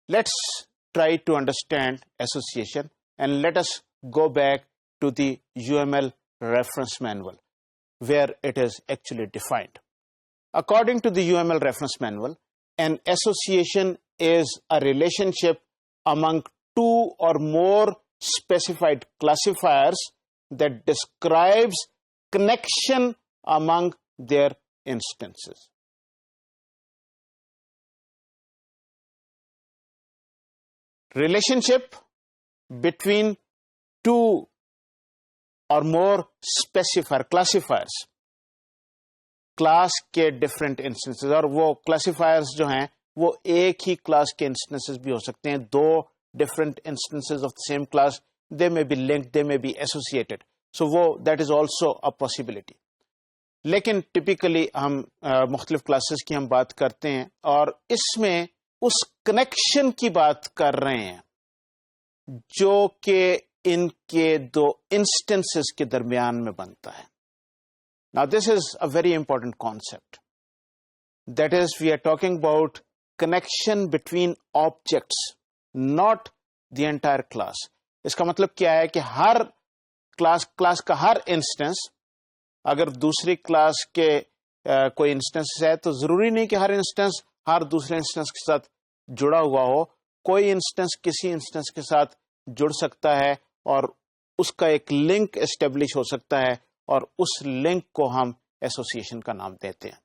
Let's try to understand association and let us go back to the UML reference manual where it is actually defined. According to the UML reference manual, an association is a relationship among two or more specified classifiers that describes connection among their instances. Relationship between two or more specifier classifiers, class کے different instances, اور وہ کلاسیفائرز جو ہیں وہ ایک ہی class کے instances بھی ہو سکتے ہیں، دو different instances of same class, they may be linked, they may be associated, so وہ that is also a possibility. لیکن ٹپیکلی ہم مختلف کلاسز کی ہم بات کرتے ہیں اور اس میں اس کنیکشن کی بات کر رہے ہیں جو کہ ان کے دو انسٹنسز کے درمیان میں بنتا ہے. Now this is a very important concept. That is, we are talking about connection between objects, not the entire class. اس کا مطلب کیا ہے کہ ہر کلاس کا ہر انسٹنس اگر دوسری کلاس کے کوئی انسٹنس ہے تو ضروری نہیں کہ ہر انسٹنس ہر دوسرے انسٹنس کے ساتھ جڑا ہوا ہو. کوئی انسٹنس کسی انسٹنس کے ساتھ جڑ سکتا ہے اور اس کا ایک لنک اسٹیبلش ہو سکتا ہے اور اس لنک کو ہم ایسوسیشن کا نام دیتے ہیں.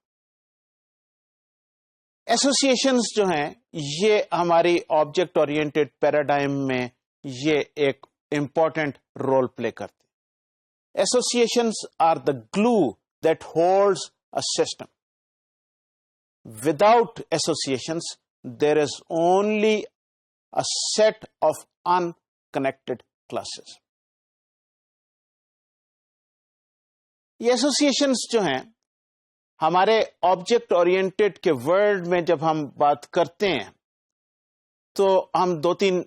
ایسوسیشنز جو ہیں یہ ہماری آبجیکٹ اورینٹڈ پیراڈائم میں یہ ایک امپورٹنٹ رول پلے کرتے ہیں. Associations are the glue that holds a system. Without associations there is only a set of unconnected classes. یہ ایسوسیشنز جو ہیں ہمارے آبجیکٹ اورینٹڈ کے ورلڈ میں جب ہم بات کرتے ہیں تو ہم دو تین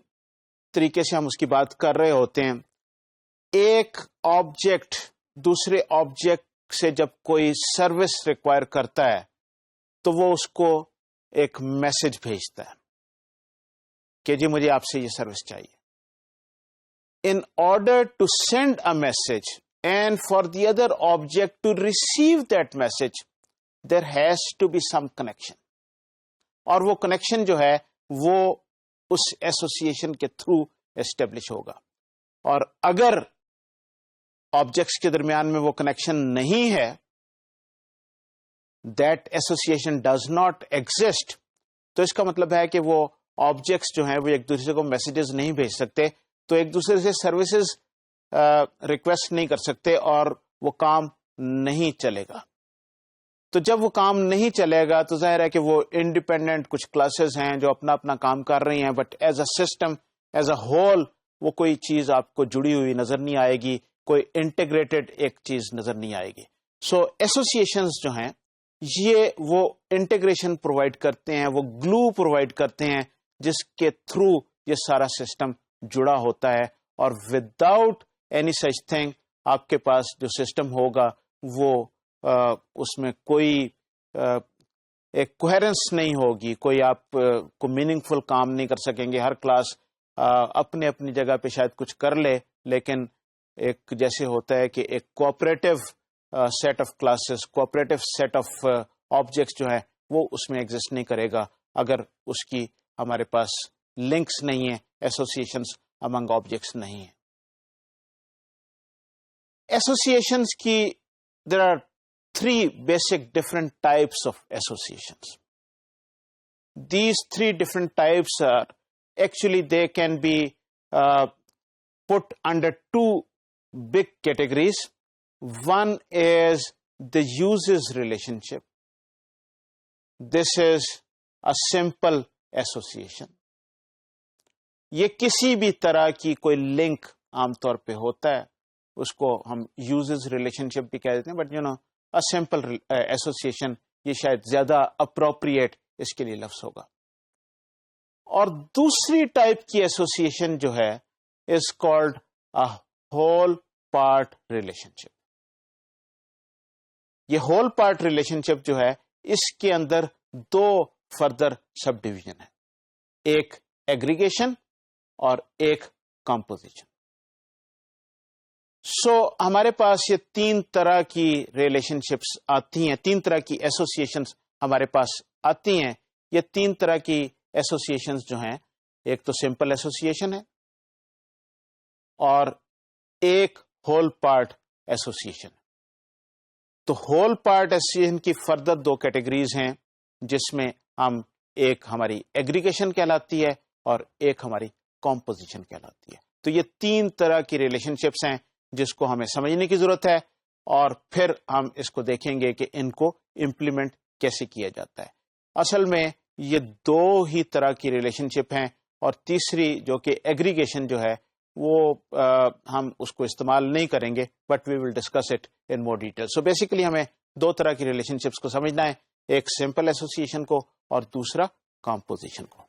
طریقے سے ہم اس کی بات کر رہے ہوتے ہیں. ایک آبجیکٹ دوسرے آبجیکٹ سے جب کوئی سروس ریکوائر کرتا ہے تو وہ اس کو ایک میسج بھیجتا ہے کہ جی مجھے آپ سے یہ سروس چاہیے. In order to send a message and for the other object to receive that message, there has to be some connection. اور وہ کنیکشن جو ہے وہ اس ایسوسیشن کے تھرو اسٹیبلش ہوگا. اور اگر آبجیکٹس کے درمیان میں وہ کنیکشن نہیں ہے, that association does not exist, تو اس کا مطلب ہے کہ وہ آبجیکٹس جو ہیں وہ ایک دوسرے کو میسیجز نہیں بھیج سکتے, تو ایک دوسرے سے سروسز ریکویسٹ نہیں کر سکتے اور وہ کام نہیں چلے گا. تو جب وہ کام نہیں چلے گا تو ظاہر ہے کہ وہ انڈیپینڈنٹ کچھ کلاسز ہیں جو اپنا اپنا کام کر رہی ہیں, but as a system as a whole وہ کوئی چیز آپ کو جڑی ہوئی نظر نہیں آئے گی, کوئی انٹیگریٹڈ ایک چیز نظر نہیں آئے گی. سو ایسوسیشنز جو ہیں یہ وہ انٹیگریشن پرووائڈ کرتے ہیں, وہ گلو پرووائڈ کرتے ہیں جس کے تھرو یہ سارا سسٹم جڑا ہوتا ہے. اور وداؤٹ اینی سچ تھنگ آپ کے پاس جو سسٹم ہوگا وہ اس میں کوئی ایک کوہیرنس نہیں ہوگی, کوئی آپ کو میننگ فل کام نہیں کر سکیں گے. ہر کلاس اپنے اپنی جگہ پہ شاید کچھ کر لے, لیکن ایک جیسے ہوتا ہے کہ ایک cooperative set of classes, cooperative set of objects جو ہے وہ اس میں ایگزسٹ نہیں کرے گا اگر اس کی ہمارے پاس لنکس نہیں ہیں, ایسوسیشنز امنگ آبجیکٹس نہیں ہیں. ایسوسیشنز کی there are three basic different types of associations. These three different types are actually they can be put under two big categories. One is the uses relationship. This is a simple association. یہ کسی بھی طرح کی کوئی link عام طور پہ ہوتا ہے, اس کو ہم یوزز ریلیشن شپ بھی کہہ دیتے ہیں, but you know a simple association یہ شاید زیادہ اپروپریٹ اس کے لیے لفظ ہوگا. اور دوسری ٹائپ کی ایسوسیشن جو ہے is called a whole part relationship. یہ ہول پارٹ ریلیشن شپ جو ہے اس کے اندر دو فردر سب ڈویژن ہے. ایک ایگریگیشن اور ایک کمپوزیشن. سو ہمارے پاس یہ تین طرح کی ریلیشن شپس آتی ہیں, تین طرح کی ایسوسیشنز ہمارے پاس آتی ہیں. یہ تین طرح کی ایسوسیشنز جو ہیں, ایک تو سمپل ایسوسیشن ہے اور ایک ہول پارٹ ایسوسیشن. تو ہول پارٹ ایسوسیشن کی فردر دو کیٹیگریز ہیں, جس میں ہم ایک ہماری ایگریگیشن کہلاتی ہے اور ایک ہماری کمپوزیشن کہلاتی ہے. تو یہ تین طرح کی ریلیشن شپس ہیں جس کو ہمیں سمجھنے کی ضرورت ہے, اور پھر ہم اس کو دیکھیں گے کہ ان کو امپلیمنٹ کیسے کیا جاتا ہے. اصل میں یہ دو ہی طرح کی ریلیشن شپ ہیں, اور تیسری جو کہ ایگریگیشن جو ہے وہ ہم اس کو استعمال نہیں کریں گے, but we will discuss it in more detail. So basically ہمیں دو طرح کی ریلیشن شپس کو سمجھنا ہے, ایک سمپل ایسوسیشن کو اور دوسرا کمپوزیشن کو.